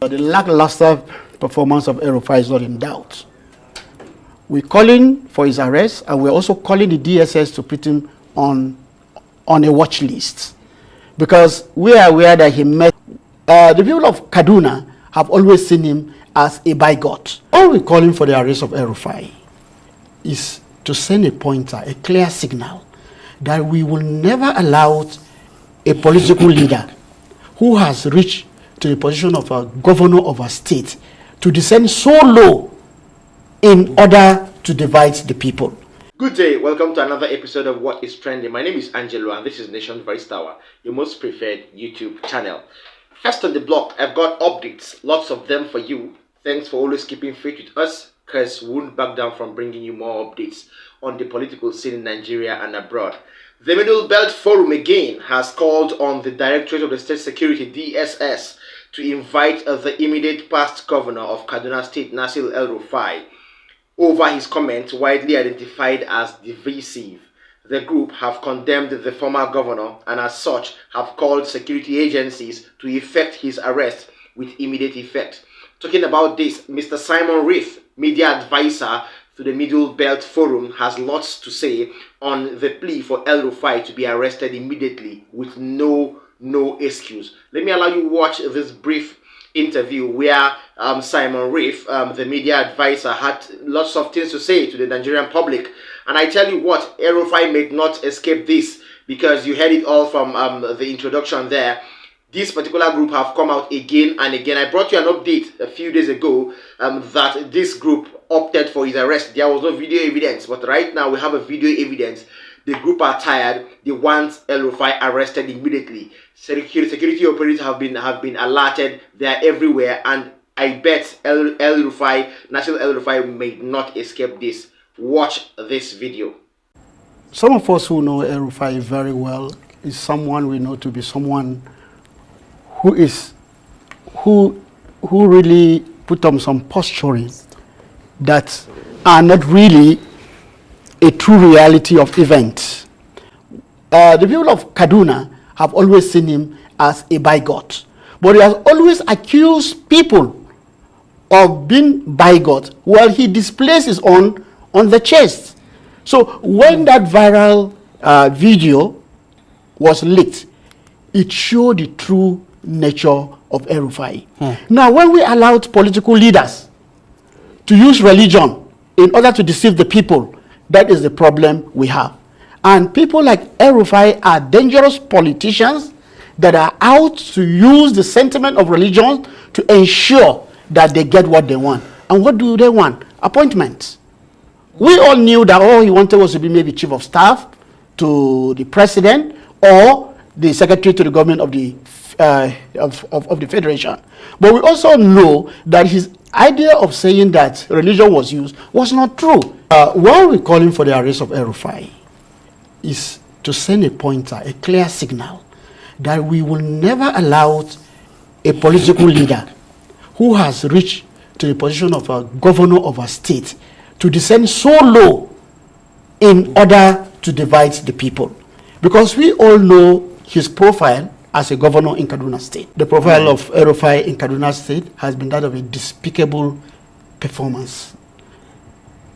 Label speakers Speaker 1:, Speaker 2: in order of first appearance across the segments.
Speaker 1: The lackluster performance of El-Rufai is not in doubt. We're calling for his arrest, and we're also calling the DSS to put him on a watch list, because we are aware that he met the people of Kaduna have always seen him as a bigot. All we're calling for the arrest of El-Rufai is to send a pointer, a clear signal that we will never allow a political leader who has reached to the position of a governor of a state to descend so low in order to divide the people.
Speaker 2: Good day, welcome to another episode of What is Trending. My name is Angelo and this is Nation Voice Tower, your most preferred YouTube channel. First on the block, I've got updates, lots of them for you. Thanks for always keeping faith with us, because we won't back down from bringing you more updates on the political scene in Nigeria and abroad. The Middle Belt Forum again has called on the Directorate of the State Security, DSS, to invite the immediate past governor of Kaduna State, Nasir El-Rufai, over his comments widely identified as divisive. The group have condemned the former governor and as such have called security agencies to effect his arrest with immediate effect. Talking about this, Mr. Simon Reif, media advisor to the Middle Belt Forum, has lots to say on the plea for El-Rufai to be arrested immediately with no excuse. Let me allow you to watch this brief interview where Simon Reif, the media advisor, had lots of things to say to the Nigerian public. And I tell you what, El-Rufai may not escape this, because you heard it all from the introduction there. This particular group have come out again and again. I brought you an update a few days ago that this group opted for his arrest. There was no video evidence, but right now we have a video evidence. The group are tired. They want El-Rufai arrested immediately. Security operators have been alerted. They are everywhere, and I bet El-Rufai, National El-Rufai, may not escape this. Watch this video.
Speaker 1: Some of us who know El-Rufai very well is someone we know to be someone who really put on some posturing that are not really a true reality of events. The people of Kaduna have always seen him as a bigot, but he has always accused people of being bigot while he displays his own on the chest. So when that viral video was leaked, it showed the true nature of El-Rufai. Now, when we allowed political leaders to use religion in order to deceive the people, that is the problem we have. And people like El-Rufai are dangerous politicians that are out to use the sentiment of religion to ensure that they get what they want. And what do they want? Appointments. We all knew that all he wanted was to be maybe chief of staff to the president or the secretary to the government of the federation. But we also know that his idea of saying that religion was used was not true. Why we're calling for the arrest of El-Rufai is to send a pointer, a clear signal that we will never allow a political leader who has reached to the position of a governor of a state to descend so low in order to divide the people. Because we all know his profile as a governor in Kaduna State. The profile of El-Rufai in Kaduna State has been that of a despicable performance.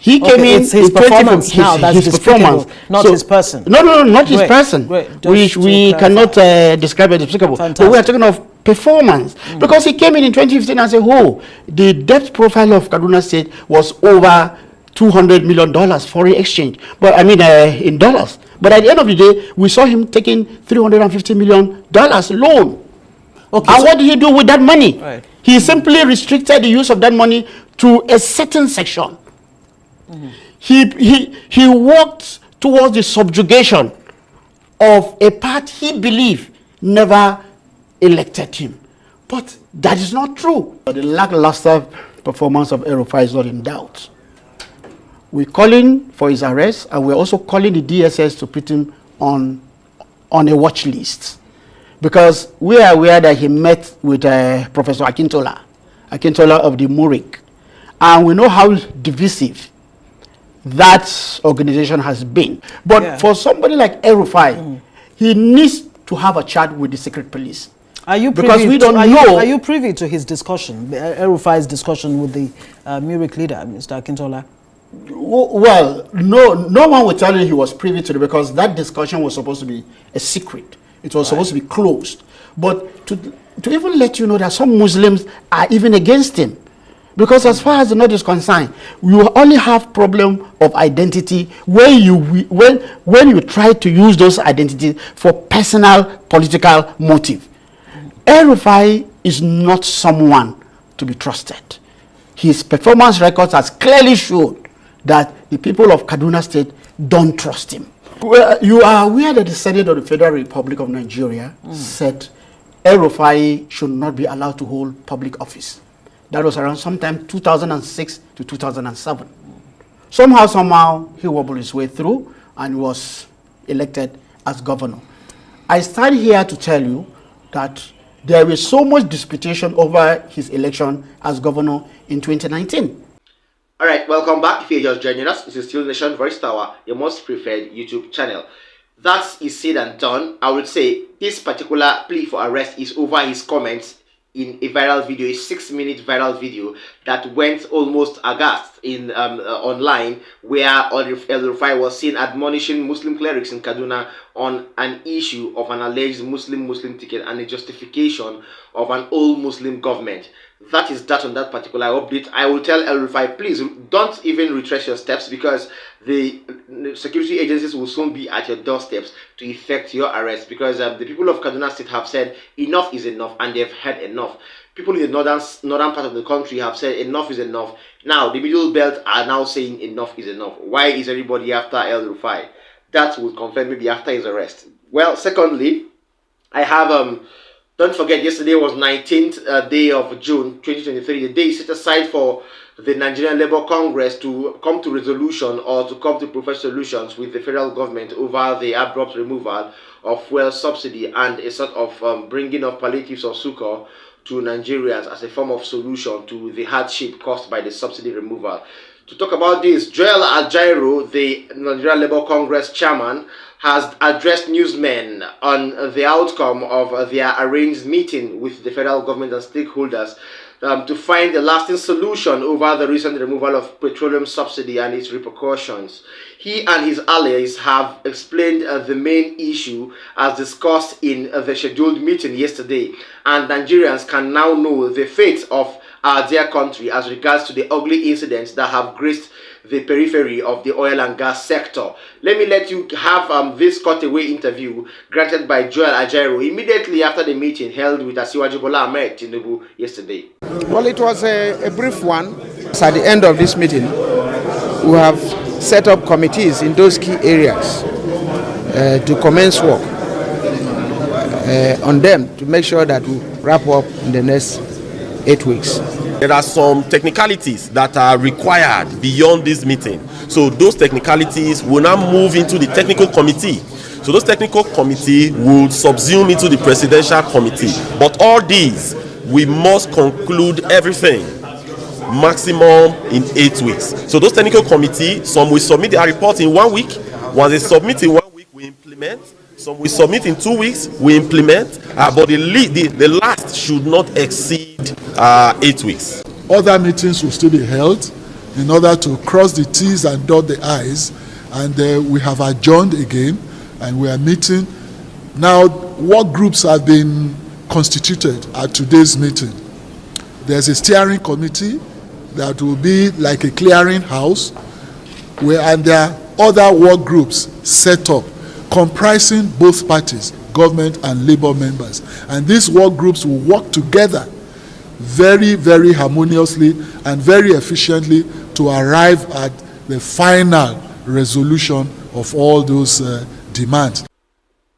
Speaker 1: He came in
Speaker 3: his performance now, that's his performance, not his person.
Speaker 1: No, not his person. Which we cannot describe as despicable. Fantastic. But we are talking of performance. Because he came in 2015 and said, oh, the debt profile of Kaduna State was over $200 million foreign exchange. But I mean, in dollars. But at the end of the day, we saw him taking $350 million loan. Okay, and what did he do with that money? Right. He simply restricted the use of that money to a certain section. He worked towards the subjugation of a part he believed never elected him. But that is not true. The lackluster performance of El-Rufai is not in doubt. We're calling for his arrest, and we're also calling the DSS to put him on a watch list, because we are aware that he met with Professor Akintola of the Murik, and we know how divisive that organization has been. But for somebody like El-Rufai, he needs to have a chat with the secret police.
Speaker 3: Are you privy
Speaker 1: because we don't know.
Speaker 3: Are you privy to his discussion, El-Rufai's discussion with the Murik leader, Mr. Akintola?
Speaker 1: Well, no one will tell you he was privy to it, because that discussion was supposed to be a secret. It was supposed to be closed. But to even let you know that some Muslims are even against him. Because as far as the North is concerned, you only have problem of identity when you try to use those identities for personal political motive. El-Rufai is not someone to be trusted. His performance records has clearly shown that the people of Kaduna State don't trust him. Well, you are aware that the Senate of the Federal Republic of Nigeria said El-Rufai should not be allowed to hold public office. That was around sometime 2006 to 2007. Somehow, he wobbled his way through and was elected as governor. I stand here to tell you that there is so much disputation over his election as governor in 2019.
Speaker 2: All right, welcome back. If you're just joining us, this is still Nation Voice Tower, your most preferred YouTube channel. That is said and done. I would say this particular plea for arrest is over his comments in a viral video, a 6-minute viral video that went almost aghast in online, where El-Rufai was seen admonishing Muslim clerics in Kaduna on an issue of an alleged Muslim ticket and a justification of an old Muslim government. That is that on that particular update. I will tell El-Rufai, please don't even retrace your steps, because the security agencies will soon be at your doorsteps to effect your arrest, because the people of Kaduna State have said enough is enough, and they've had enough. People in the northern part of the country have said enough is enough. Now the middle belt are now saying enough is enough. Why is everybody after El-Rufai? That will confirm maybe after his arrest. Well, secondly, I have don't forget, yesterday was 19th day of June 2023, the day set aside for the Nigerian Labour Congress to come to resolution or to come to preferred solutions with the federal government over the abrupt removal of fuel subsidy and a sort of bringing of palliatives or succor to Nigerians as a form of solution to the hardship caused by the subsidy removal. To talk about this, Joel Ajaero, the Nigerian Labour Congress chairman, has addressed newsmen on the outcome of their arranged meeting with the federal government and stakeholders to find a lasting solution over the recent removal of petroleum subsidy and its repercussions. He and his allies have explained the main issue as discussed in the scheduled meeting yesterday, and Nigerians can now know the fate of their country as regards to the ugly incidents that have graced the periphery of the oil and gas sector. Let you have this cutaway interview granted by Joel Ajaero immediately after the meeting held with Asiwaju Bola Ahmed Tinubu yesterday.
Speaker 4: Well, it was a brief one. So at the end of this meeting, we have set up committees in those key areas to commence work on them to make sure that we wrap up in the next 8 weeks.
Speaker 5: There are some technicalities that are required beyond this meeting. So those technicalities will now move into the technical committee. So those technical committee will subsume into the presidential committee. But all these, we must conclude everything maximum in 8 weeks. So those technical committee, some will submit their report in 1 week. Once they submit in 1 week, we implement. Some we submit in 2 weeks, we implement, but the last should not exceed 8 weeks.
Speaker 6: Other meetings will still be held in order to cross the T's and dot the I's, and we have adjourned again, and we are meeting. Now, work groups have been constituted at today's meeting. There's a steering committee that will be like a clearing house, and there are other work groups set up comprising both parties, government and labor members. And these work groups will work together very, very harmoniously and very efficiently to arrive at the final resolution of all those demands.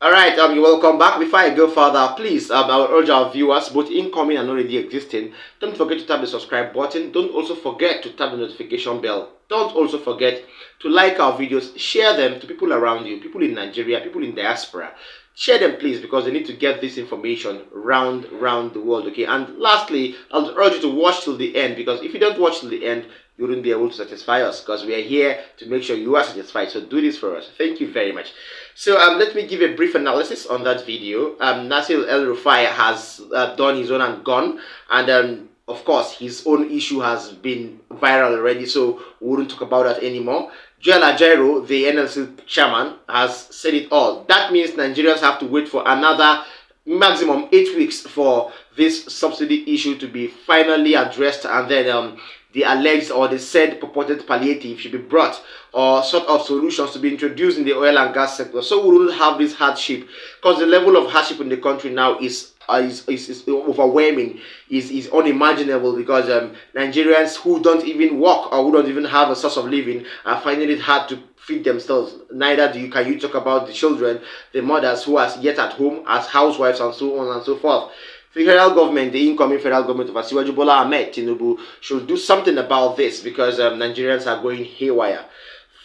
Speaker 2: All right, you're welcome back. Before I go further, please, I will urge our viewers, both incoming and already existing, don't forget to tap the subscribe button. Don't also forget to tap the notification bell. Don't also forget to like our videos, share them to people around you, people in Nigeria, people in diaspora. Share them, please, because they need to get this information round the world, okay? And lastly, I'll urge you to watch till the end, because if you don't watch till the end, you wouldn't be able to satisfy us, because we are here to make sure you are satisfied. So do this for us. Thank you very much. So let me give a brief analysis on that video. Nasir El-Rufai has done his own and gone, and of course his own issue has been viral already, so we wouldn't talk about that anymore. Joel Ajaero, the NLC chairman, has said it all. That means Nigerians have to wait for another maximum 8 weeks for this subsidy issue to be finally addressed, and then the alleged or the said purported palliative should be brought, or sort of solutions to be introduced in the oil and gas sector, so we wouldn't have this hardship, because the level of hardship in the country now is overwhelming, is unimaginable, because Nigerians who don't even work or who don't even have a source of living are finding it hard to feed themselves. Neither can you talk about the children, the mothers who are yet at home as housewives, and so on and so forth. The federal government, the incoming federal government of Asiwaju Bola Ahmed Tinubu, should do something about this, because Nigerians are going haywire.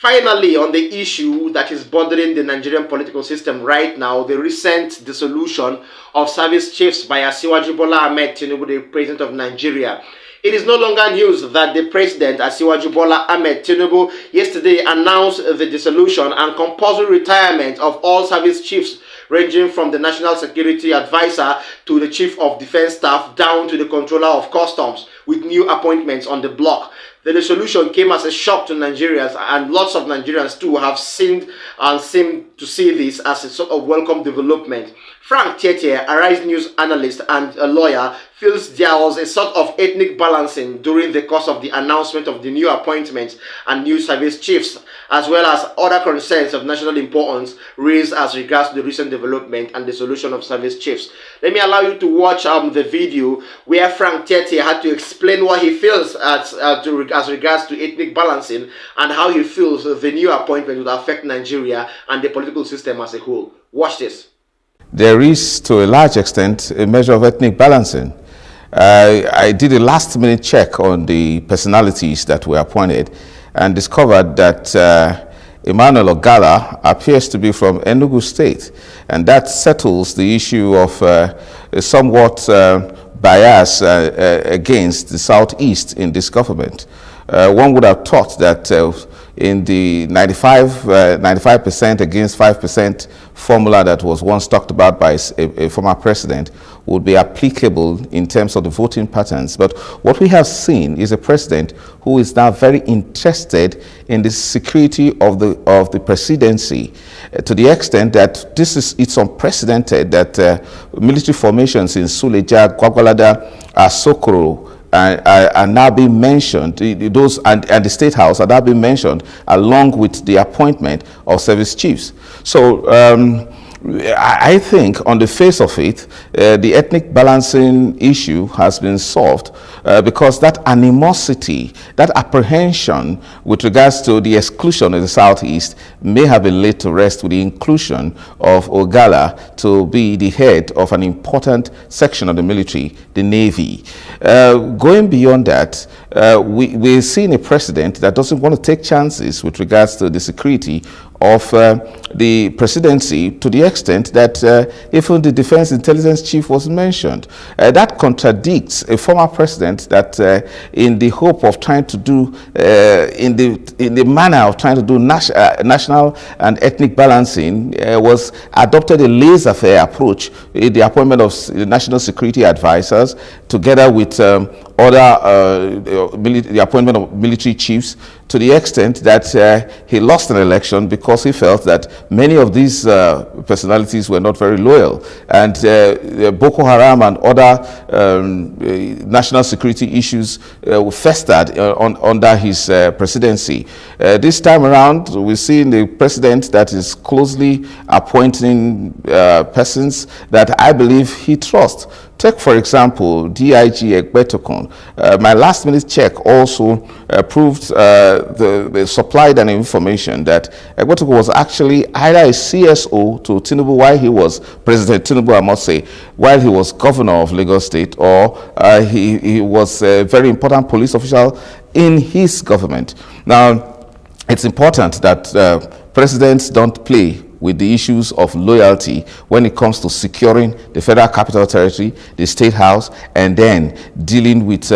Speaker 2: Finally, on the issue that is bothering the Nigerian political system right now, the recent dissolution of service chiefs by Asiwaju Bola Ahmed Tinubu, the president of Nigeria. It is no longer news that the president, Asiwaju Bola Ahmed Tinubu, yesterday announced the dissolution and compulsory retirement of all service chiefs, ranging from the National Security Advisor to the Chief of Defense Staff down to the Controller of Customs, with new appointments on the block. The resolution came as a shock to Nigerians, and lots of Nigerians too have seen and seem to see this as a sort of welcome development. Frank Tietie, a Rise News analyst and a lawyer, feels there was a sort of ethnic balancing during the course of the announcement of the new appointments and new service chiefs, as well as other concerns of national importance raised as regards to the recent development and the solution of service chiefs. Let me allow you to watch the video where Frank Tietie had to explain what he feels as regards to ethnic balancing, and how he feels the new appointment will affect Nigeria and the political system as a whole. Watch this.
Speaker 7: There is, to a large extent, a measure of ethnic balancing. I did a last-minute check on the personalities that were appointed and discovered that Emmanuel Ogala appears to be from Enugu State, and that settles the issue of somewhat bias against the Southeast in this government. One would have thought that in the 95% against 5% formula that was once talked about by a former president would be applicable in terms of the voting patterns. But what we have seen is a president who is now very interested in the security of the presidency, to the extent that it's unprecedented that military formations in Suleja, Gwagwalada, Asokoro are now being mentioned, those and the State House are now being mentioned along with the appointment of service chiefs. So I think on the face of it, the ethnic balancing issue has been solved because that animosity, that apprehension with regards to the exclusion of the Southeast may have been laid to rest with the inclusion of Ogala to be the head of an important section of the military, the Navy. Going beyond that, we're seeing a president that doesn't want to take chances with regards to the security of the presidency, to the extent that even the defense intelligence chief was mentioned. That contradicts a former president that in the hope of trying to do, in the manner of trying to do national and ethnic balancing, was adopted a laissez-faire approach in the appointment of national security advisors, together with the appointment of military chiefs, to the extent that he lost an election because he felt that many of these personalities were not very loyal, and Boko Haram and other national security issues festered under his presidency. This time around, we're seeing the president that is closely appointing persons that I believe he trusts. Take, for example, DIG Egbetokun. My last-minute check also proved the supplied an information that Egbetokun was actually either a CSO to Tinubu while he was President Tinubu, I must say, while he was governor of Lagos State, or he was a very important police official in his government. Now, it's important that presidents don't play with the issues of loyalty when it comes to securing the Federal Capital Territory, the State House, and then dealing with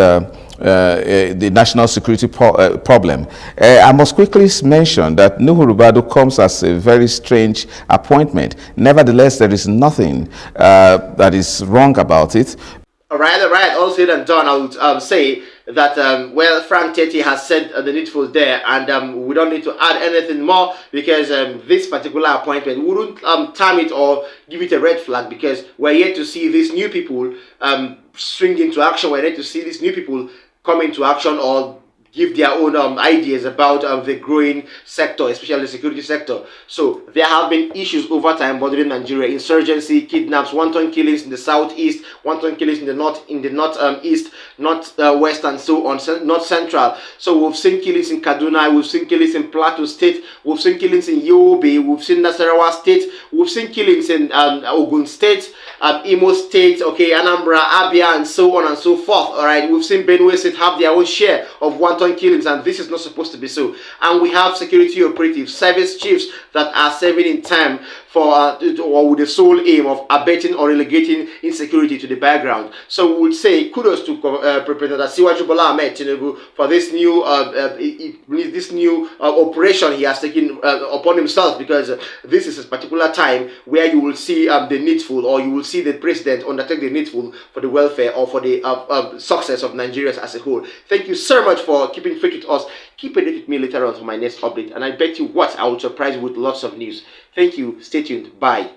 Speaker 7: the national security problem. I must quickly mention that Nuhu Ribadu comes as a very strange appointment. Nevertheless, there is nothing that is wrong about it.
Speaker 2: All right. All said and done, I would say that, well, Frank Teti has said the needful there, and we don't need to add anything more, because this particular appointment wouldn't term it or give it a red flag, because we're yet to see these new people swing into action. We're yet to see these new people come into action or give their own ideas about the growing sector, especially the security sector. So there have been issues over time bothering Nigeria: insurgency, kidnaps, wanton killings in the southeast, wanton killings in the northeast, northwest, and so on, north central. So we've seen killings in Kaduna, we've seen killings in Plateau State, we've seen killings in Yobe, we've seen Nasarawa State, we've seen killings in Ogun State, Imo State, okay, Anambra, Abia, and so on and so forth. All right, we've seen Benue State have their own share of wanton killings, and this is not supposed to be so. And we have security operatives, service chiefs that are serving in time for or with the sole aim of abating or relegating insecurity to the background. So we would say kudos to President Asiwaju Bola Ahmed Tinubu for this new operation he has taken upon himself, because this is a particular time where you will see the needful, or you will see the president undertake the needful for the welfare or for the success of Nigerians as a whole. Thank you so much for keeping faith with us. Keep it with me later on for my next update, and I bet you what, I will surprise you with lots of news. Thank you. Stay tuned. Bye.